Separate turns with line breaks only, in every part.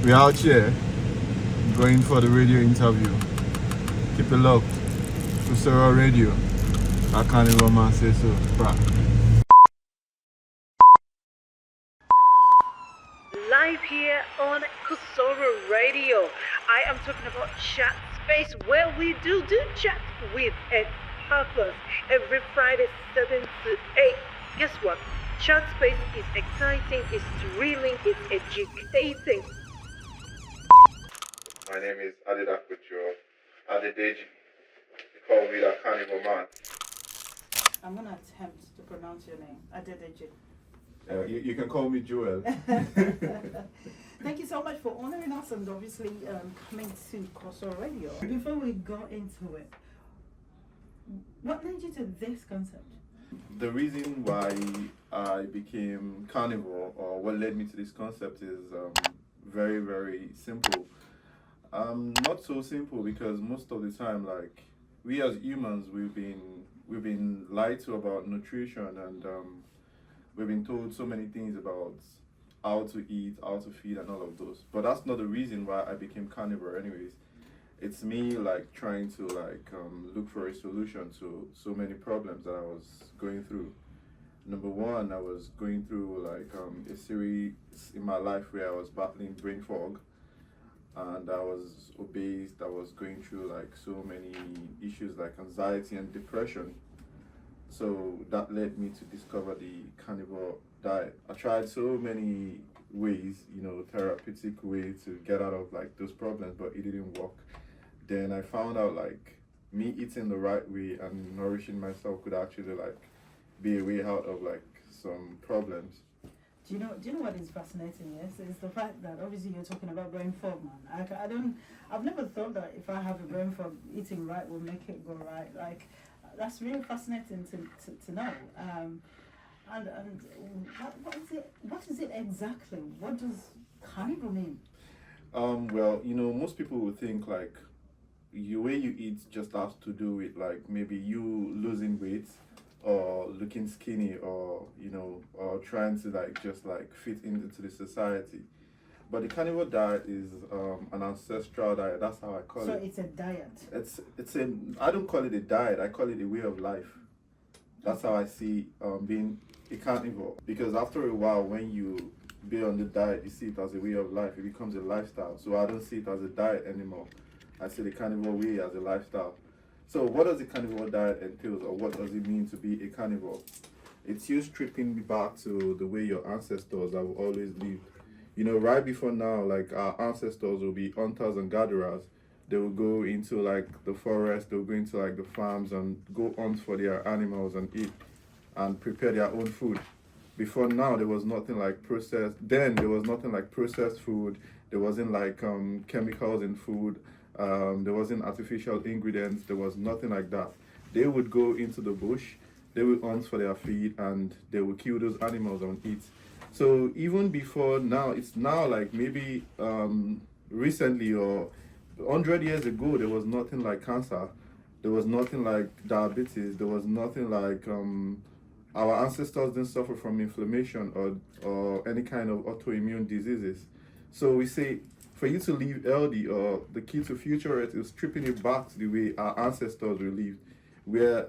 We're out here going for the radio interview. Keep it locked. Cosoro Radio. Our carnivore man says so. Bra.
Live here on Cosoro Radio. I am talking about chat space where we do chat with a purpose every Friday 7 to 8. Guess what? Chat space is exciting, it's thrilling, it's educating.
My name is Adedeji. They call me the carnivore man.
I'm going to attempt to pronounce your name, Adedeji.
You can call me Joel.
Thank you so much for honoring us and obviously coming to Cosoro Radio. Before we go into it, what led you to this concept?
The reason why I became carnivore, or what led me to this concept, is very, very simple. Not so simple, because most of the time, like, we as humans, we've been lied to about nutrition, and we've been told so many things about how to eat, how to feed, and all of those. But that's not the reason why I became carnivore anyways. It's me, like, trying to, like, look for a solution to so many problems that I was going through. Number one, I was going through, like, a series in my life where I was battling brain fog, and I was obese. I was going through, like, so many issues like anxiety and depression. So that led me to discover the carnivore diet. I tried so many ways, therapeutic way to get out of, like, those problems, but it didn't work. Then I found out, like, me eating the right way and nourishing myself could actually, like, be a way out of, like, some problems.
Do you know what is fascinating? Yes, is the fact that obviously you're talking about brain fog, man. I've never thought that if I have a brain fog, eating right will make it go right. Like, that's really fascinating to know. And what is it exactly? What does carnivore mean?
Well, most people would think, like, the way you eat just has to do with, like, maybe you losing weight or looking skinny, or or trying to, like, just, like, fit into the society. But the carnivore diet is an ancestral diet. That's how I call it.
So it's a diet.
I don't call it a diet. I call it a way of life. That's how I see being a carnivore. Because after a while, when you be on the diet, you see it as a way of life. It becomes a lifestyle. So I don't see it as a diet anymore. I see the carnivore way as a lifestyle. So what does the carnivore diet entail, or what does it mean to be a carnivore? It's you stripping back to the way your ancestors have always lived. Right before now, like, our ancestors will be hunters and gatherers. They will go into, like, the forest, they'll go into, like, the farms and go hunt for their animals and eat and prepare their own food. Before now, there was nothing like processed. Then there was nothing like processed food. There wasn't, like, chemicals in food. There wasn't artificial ingredients. There was nothing like that. They would go into the bush, they would hunt for their feed, and they would kill those animals and eat. So even before now, it's now, like, maybe recently or 100 years ago, there was nothing like cancer. There was nothing like diabetes. There was nothing like our ancestors didn't suffer from inflammation or any kind of autoimmune diseases. So we say, for you to live healthy, or the key to future is stripping it back to the way our ancestors were lived, where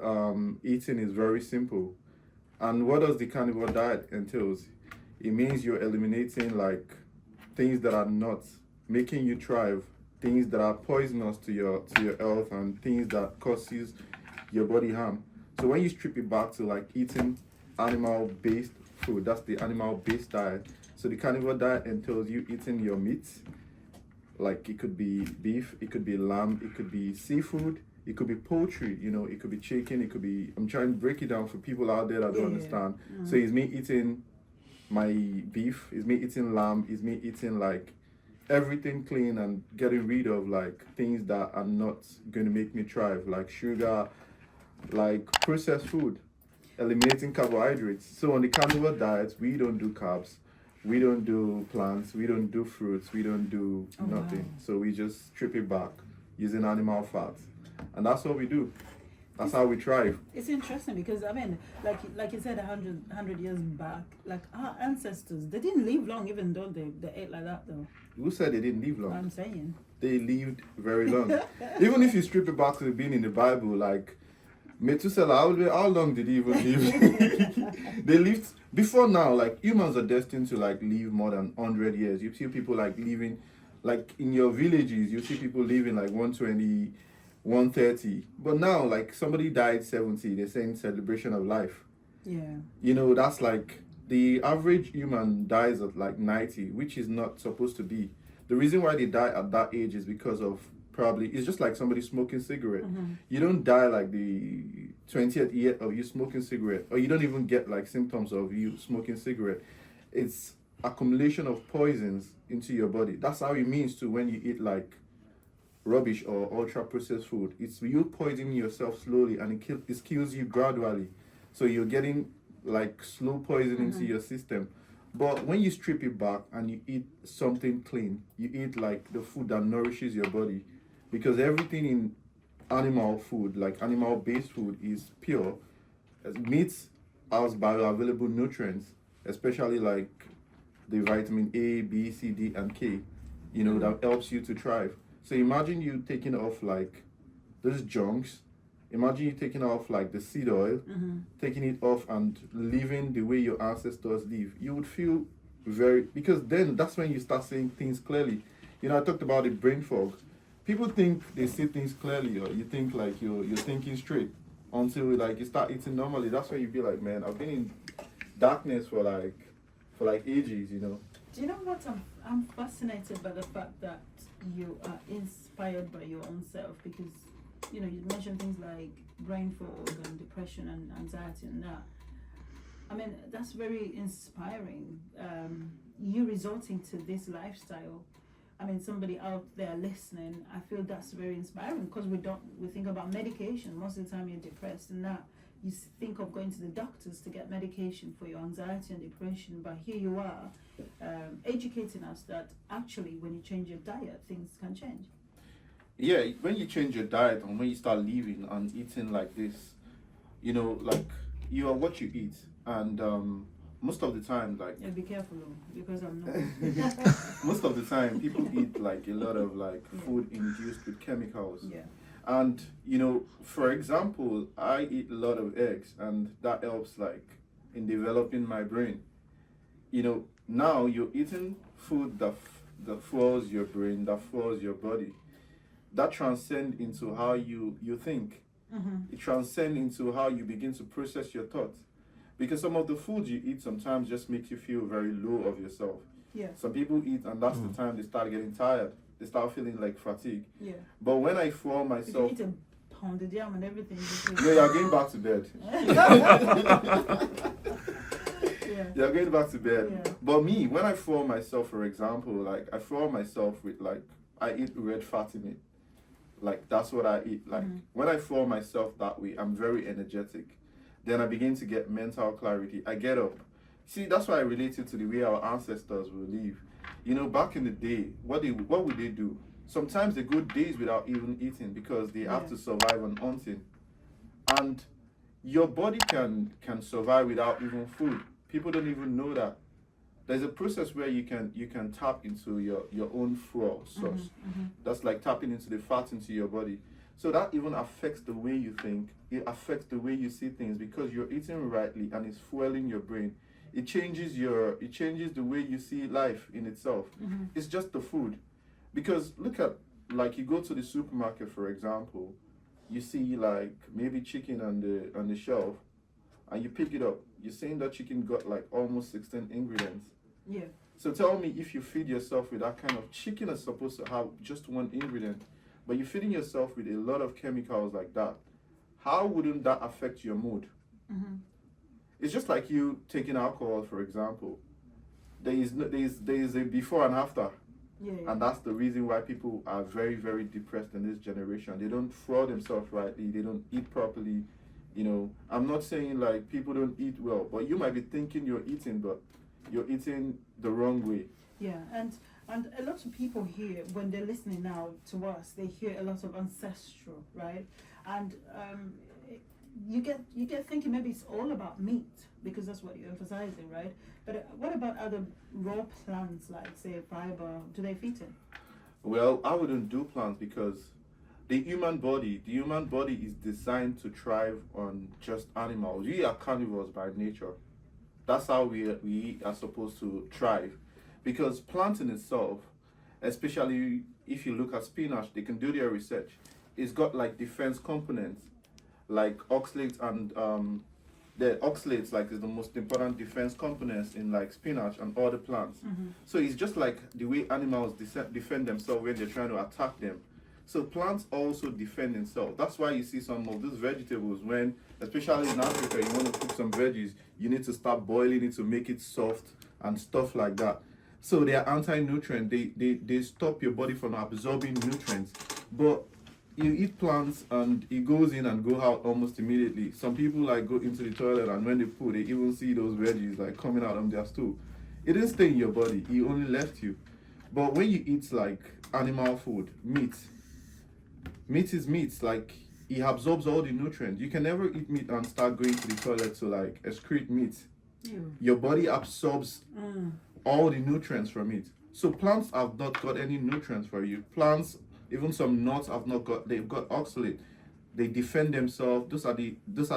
eating is very simple. And what does the carnivore diet entails? It means you're eliminating, like, things that are not making you thrive, things that are poisonous to your health, and things that causes your body harm. So when you strip it back to, like, eating animal-based food, that's the animal-based diet. So the carnivore diet entails you eating your meats, like, it could be beef, it could be lamb, it could be seafood, it could be poultry, it could be chicken, it could be, I'm trying to break it down for people out there that don't understand. Mm-hmm. So it's me eating my beef, it's me eating lamb, it's me eating, like, everything clean and getting rid of, like, things that are not going to make me thrive, like sugar, like processed food, eliminating carbohydrates. So on the carnivore diet, we don't do carbs, we don't do plants, we don't do fruits, we don't do nothing. Wow. So we just strip it back using animal fats, and that's what we do. That's how we thrive.
It's interesting because I mean, like you said, 100 years back, like our ancestors, they didn't live long, even though they ate like that, though.
Who said they didn't live long?
I'm saying
They lived very long. Even if you strip it back to being in the Bible, like Methuselah, how long did he even live? They lived before now. Like humans are destined to like live more than 100 years. You see people like living, like in your villages, you see people living like 120, 130. But now, like somebody died 70, they're saying celebration of life.
yeah.
You know, that's like the average human dies at like 90, which is not supposed to be. The reason why they die at that age is because of probably, it's just like somebody smoking cigarette. You don't die like the 20th year of you smoking cigarette, or you don't even get like symptoms of you smoking cigarette. It's accumulation of poisons into your body. That's how it means to when you eat like rubbish or ultra processed food. It's you poisoning yourself slowly, and it kills you gradually. So you're getting like slow poison into your system. But when you strip it back and you eat something clean, you eat like the food that nourishes your body, because everything in animal food, like animal-based food, is pure. Meat has bioavailable nutrients, especially like the vitamin A, B, C, D, and K, you know, that helps you to thrive. So imagine you taking off like those junks. Imagine you taking off like the seed oil, taking it off and living the way your ancestors live. You would feel because then that's when you start seeing things clearly. You know, I talked about the brain fog. People think they see things clearly, or you think like you're thinking straight until like you start eating normally. That's when you be like, man, I've been in darkness for like ages, you know.
Do you know what? I'm fascinated by the fact that you are inspired by your own self, because you know, you mentioned things like brain fog and depression and anxiety and that. I mean, that's very inspiring. You resorting to this lifestyle. I mean, somebody out there listening, I feel that's very inspiring, because we think about medication. Most of the time you're depressed and that. You think of going to the doctors to get medication for your anxiety and depression, but here you are educating us that actually when you change your diet, things can change.
Yeah, when you change your diet and when you start living and eating like this, you know, like you are what you eat. And most of the time, like...
Yeah, be careful though, because I'm not.
Most of the time, people eat like a lot of like food induced with chemicals.
Yeah.
And, you know, for example, I eat a lot of eggs, and that helps like in developing my brain. You know, now you're eating food that fuels your brain, that fuels your body. That transcends into how you think. It transcends into how you begin to process your thoughts. Because some of the foods you eat sometimes just makes you feel very low of yourself.
Yeah.
Some people eat, and that's the time they start getting tired. They start feeling like fatigue.
Yeah.
But when I fuel myself...
If you eat a pounded yam and everything...
Yeah, you're going back to bed.
Yeah.
You're going back to bed.
Yeah.
But me, when I fuel myself, for example, like I fuel myself with like, I eat red fatty meat. Like that's what I eat. Like when I fuel myself that way, I'm very energetic. Then I begin to get mental clarity. I get up. See, that's why I related to the way our ancestors will live. You know, back in the day, what would they do? Sometimes they go days without even eating because they have to survive on hunting. And your body can survive without even food. People don't even know that. There's a process where you can tap into your own fuel source. That's like tapping into the fat into your body. So that even affects the way you think. It affects the way you see things because you're eating rightly and it's fueling your brain. It changes the way you see life in itself. It's just the food. Because look at, like you go to the supermarket, for example, you see like maybe chicken on the shelf, and you pick it up. You're saying that chicken got like almost 16 ingredients.
Yeah.
So tell me, if you feed yourself with that kind of chicken is supposed to have just one ingredient, but you're feeding yourself with a lot of chemicals like that, how wouldn't that affect your mood? It's just like you taking alcohol, for example. There is a before and after.
Yeah.
And that's the reason why people are very, very depressed in this generation. They don't fuel themselves rightly. They don't eat properly. You know, I'm not saying like people don't eat well, but you might be thinking you're eating, but you're eating the wrong way.
Yeah, and a lot of people here, when they're listening now to us, they hear a lot of ancestral, right? And you get thinking maybe it's all about meat because that's what you're emphasizing, right? But what about other raw plants like say fiber? Do they fit in?
Well, I wouldn't do plants because the human body is designed to thrive on just animals. We are carnivores by nature. That's how we are supposed to thrive. Because plants in itself, especially if you look at spinach, they can do their research. It's got like defense components, like oxalates and the oxalates like is the most important defense components in like spinach and other plants. So it's just like the way animals defend themselves when they're trying to attack them. So plants also defend themselves. That's why you see some of these vegetables when, especially in Africa, you want to cook some veggies, you need to start boiling it to make it soft and stuff like that. So they are anti-nutrient. They stop your body from absorbing nutrients. But you eat plants and it goes in and go out almost immediately. Some people like go into the toilet and when they poo, they even see those veggies like coming out of their stool. It didn't stay in your body. It only left you. But when you eat like animal food, meat is meat. Like it absorbs all the nutrients. You can never eat meat and start going to the toilet to like excrete meat. Your body absorbs all the nutrients from it. So plants have not got any nutrients for you. Plants, even some nuts have not got, they've got oxalate. They defend themselves. Those are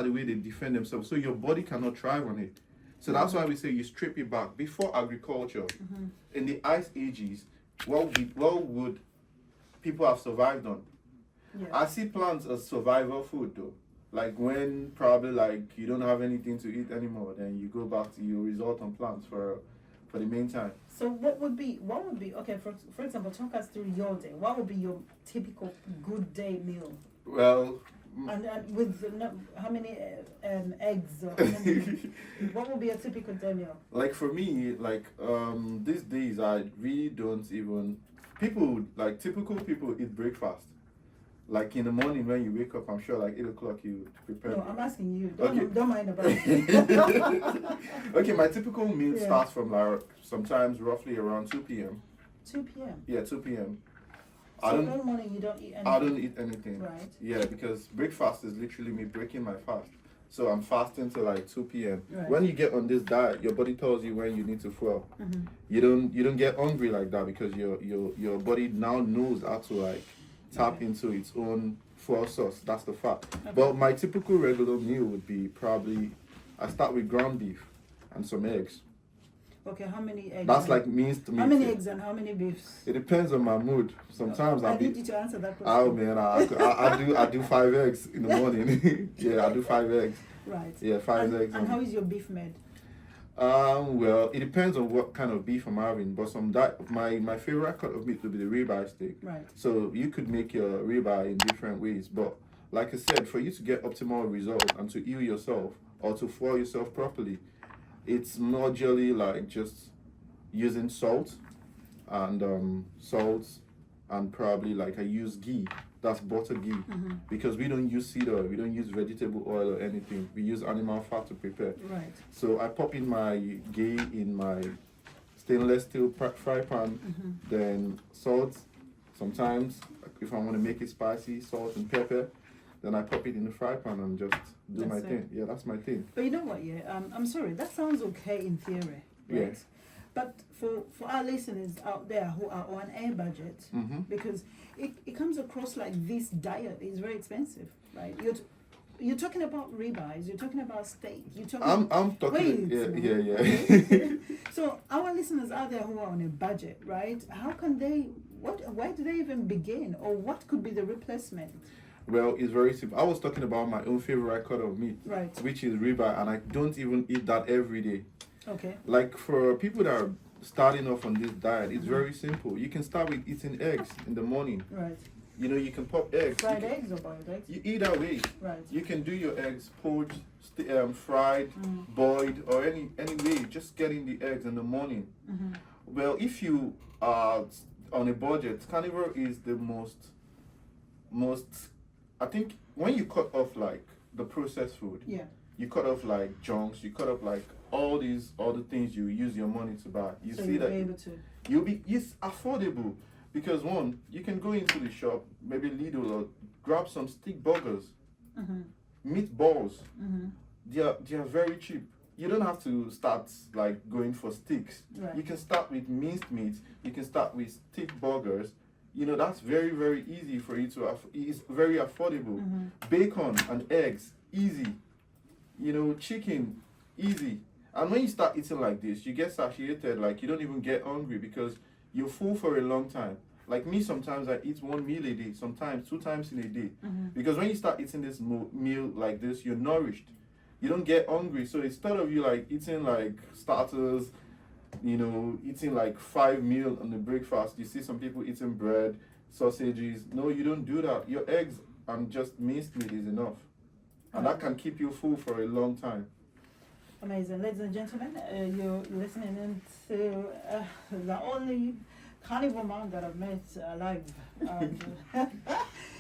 the way they defend themselves. So your body cannot thrive on it. So that's why we say you strip it back. Before agriculture, in the ice ages, what would people have survived on? I see plants as survival food though. Like when probably like you don't have anything to eat anymore, then you go back to you resort on plants for the meantime.
So what would be okay? For example, talk us through your day. What would be your typical good day meal?
Well,
and with how many eggs or how many, what would be a typical day meal?
Like for me, like these days I really don't even typical people eat breakfast. Like in the morning when you wake up, I'm sure like 8 o'clock you prepare.
No, I'm asking you. Don't mind about
it. Okay, my typical meal starts from like sometimes roughly around 2 p.m.
2 p.m.
Yeah, 2 p.m.
So all morning you don't eat anything?
I don't eat anything.
Right.
Yeah, because breakfast is literally me breaking my fast. So I'm fasting till like 2 p.m.
Right.
When you get on this diet, your body tells you when you need to fuel. You don't get hungry like that because your body now knows how to like tap into its own fuel source. That's the fact. Okay. But my typical regular meal would be probably I start with ground beef and some eggs.
Okay, how many eggs?
That's like minced meat.
How many eggs and how many beefs?
It depends on my mood. Sometimes
I need you to answer that question.
Oh man, I do 5 eggs in the morning. Yeah, I do 5 eggs.
Right.
Yeah, 5 eggs.
And how is your beef made?
Well, it depends on what kind of beef I'm having, but my favorite cut of meat would be the ribeye steak.
Right.
So you could make your ribeye in different ways, but like I said, for you to get optimal results and to heal yourself or to fuel yourself properly, it's majorly like just using salt and probably like I use ghee. That's butter ghee, because we don't use seed oil, we don't use vegetable oil or anything. We use animal fat to prepare.
Right.
So I pop in my ghee in my stainless steel fry pan, then salt. Sometimes, if I want to make it spicy, salt and pepper. Then I pop it in the fry pan and just do my thing. Yeah, that's my thing.
But you know what? Yeah, I'm sorry. That sounds okay in theory, right?
Yes.
But for our listeners out there who are on a budget, because it comes across like this diet is very expensive, right? You're talking about ribeyes, you're talking about steak, you're talking.
I'm talking.
Wait,
yeah.
So our listeners out there who are on a budget, right? How can they? Where do they even begin, or what could be the replacement?
Well, it's very simple. I was talking about my own favorite cut of meat,
right?
Which is ribeye, and I don't even eat that every day.
Okay.
Like for people that are starting off on this diet, it's very simple. You can start with eating eggs in the morning.
Right.
You know, you can pop eggs.
Fried eggs or boiled eggs?
Either way.
Right.
You can do your eggs poached, fried, boiled, or any way. Just getting the eggs in the morning. Well, if you are on a budget, carnivore is the most. I think when you cut off like the processed food, you cut off like junks, you cut off like all these other things you use your money to buy. You see that it's affordable because one, you can go into the shop, maybe Lidl, or grab some stick burgers Meatballs,
Mm-hmm.
they are very cheap. You don't have to start like going for sticks.
Right.
You can start with minced meat. You can start with stick burgers. You know, that's very, very easy for you to it's very affordable.
Mm-hmm.
Bacon and eggs, easy. You know, chicken, easy. And when you start eating like this, you get satiated, like you don't even get hungry because you're full for a long time. Like me, sometimes I eat one meal a day, sometimes 2 times in a day.
Mm-hmm.
Because when you start eating this meal like this, you're nourished. You don't get hungry. So instead of you like eating like starters, you know, eating like 5 meals on the breakfast, you see some people eating bread, sausages. No, you don't do that. Your eggs and just minced meat is enough. And that can keep you full for a long time.
Amazing. Ladies and gentlemen, you're listening to the only carnivore man that I've met alive.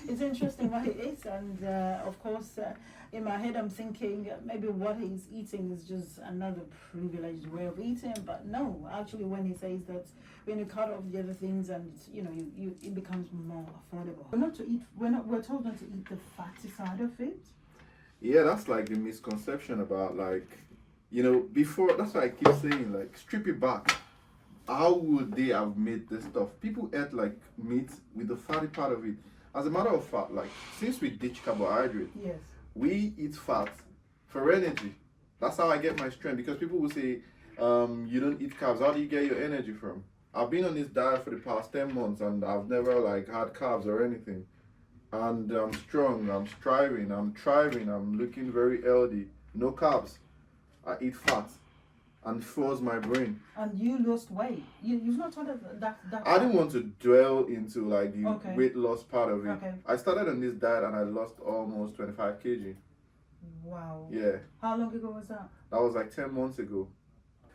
It's interesting what he eats, and of course, in my head, I'm thinking maybe what he's eating is just another privileged way of eating. But no, actually, when he says that when you cut off the other things, and you know, it becomes more affordable. We're told not to eat the fatty side of it.
Yeah, that's like the misconception about like, you know, before, that's why I keep saying like, strip it back. How would they have made this stuff? People ate like meat with the fatty part of it. As a matter of fact, like since we ditch carbohydrate,
Yes.
we eat fat for energy. That's how I get my strength. Because people will say, you don't eat carbs. How do you get your energy from? I've been on this diet for the past 10 months and I've never like had carbs or anything. And I'm strong, I'm striving, I'm thriving, I'm looking very healthy. No carbs. I eat fat and froze my brain.
And you lost weight. You've not told us that.
I didn't want to dwell into like the
Okay.
weight loss part of it.
Okay.
I started on this diet and I lost almost 25 kg.
Wow.
Yeah,
How long ago was that?
that was like 10 months ago.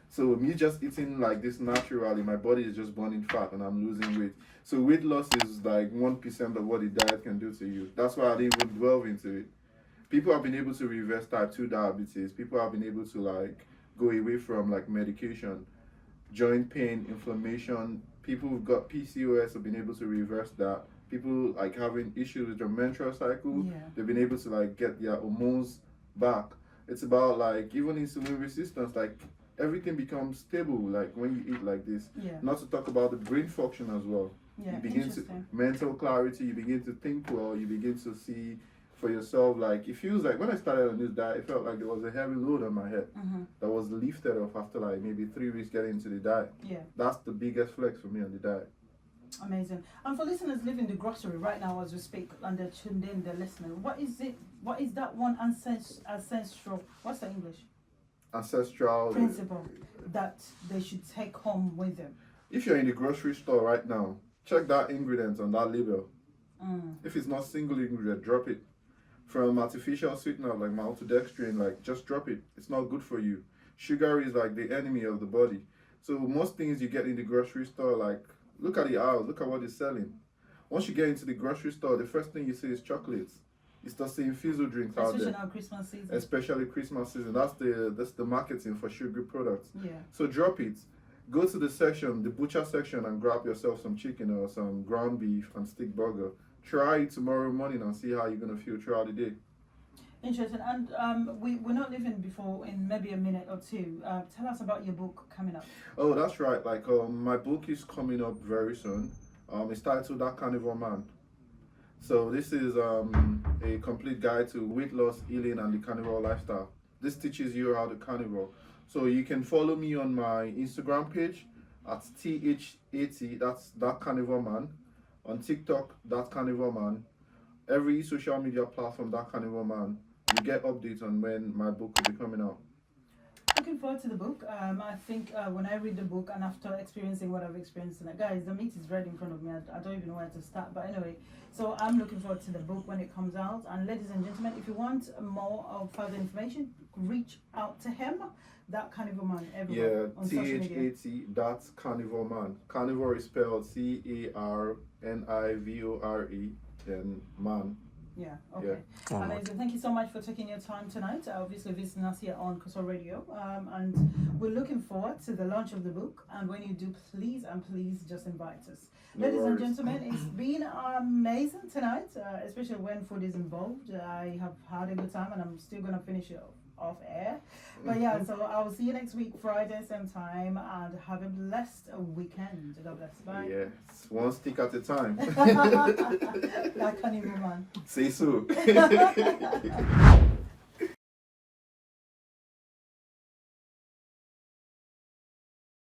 So me just eating like this naturally, my body is just burning fat and I'm losing weight. So weight loss is like 1% of what the diet can do to you. That's why I didn't even delve into it. People have been able to reverse type 2 diabetes. People have been able to like go away from like medication, joint pain, inflammation. People who've got PCOS have been able to reverse that. People like having issues with their menstrual cycle,
Yeah.
they've been able to like get their hormones back. It's about like even insulin resistance, like everything becomes stable like when you eat like this.
Yeah.
Not to talk about the brain function as well.
Yeah.
You begin to
Interesting.
mental clarity, you begin to think well, you begin to see for yourself. Like it feels like when I started on this diet, it felt like there was a heavy load on my head
Mm-hmm.
that was lifted off after like maybe 3 weeks getting into the diet.
Yeah.
That's the biggest flex for me on the diet.
Amazing. And for listeners living in the grocery right now as we speak and they're tuned in, they're listening, what is it? What is that one ancestral? What's the English
Ancestral.
principle that they should take home with them?
If you're in the grocery store right now, check that ingredient on that label.
Mm.
If it's not single ingredient, drop it. From artificial sweetener like maltodextrin, like just drop it. It's not good for you. Sugar is like the enemy of the body. So most things you get in the grocery store, like look at the aisles, look at what they're selling. Once you get into the grocery store, the first thing you see is chocolates. It's the same fizzo drinks out
Especially
there.
now Christmas season.
Especially Christmas season. That's the marketing for sugary products.
Yeah.
So drop it. Go to the section, the butcher section, and grab yourself some chicken or some ground beef and stick burger. Try it tomorrow morning and see how you're gonna feel throughout the day.
Interesting. And we're not leaving before in maybe a minute or two. Tell us about your book coming up.
Oh, that's right. Like my book is coming up very soon. It's titled That Carnivore Man. So this is a complete guide to weight loss, healing, and the carnivore lifestyle. This teaches you how to carnivore. So you can follow me on my Instagram page at THAT, that's That Carnivore Man. On TikTok, That Carnivore Man. Every social media platform, That Carnivore Man. You get updates on when my book will be coming out.
Looking forward to the book. I think when I read the book and after experiencing what I've experienced tonight, guys, the meat is right in front of me. I don't even know where to start. But anyway, so I'm looking forward to the book when it comes out. And ladies and gentlemen, if you want more of further information, reach out to him. That Carnivore Man everywhere on social media.
THAT, that's Carnivore Man. Carnivore is spelled CARNIVORE, then man.
Yeah, okay.
All right.
Amazing. Thank you so much for taking your time tonight. Obviously, visiting us here on Cosoro Radio. And we're looking forward to the launch of the book. And when you do, please just invite us.
No
Ladies and
worries.
gentlemen, it's been amazing tonight, especially when food is involved. I have had a good time and I'm still going to finish it off air. But yeah, so I will see you next week, Friday, same time, and have a blessed weekend. God bless. Bye.
Yes, one stick at a time.
That carnivore man.
Say so.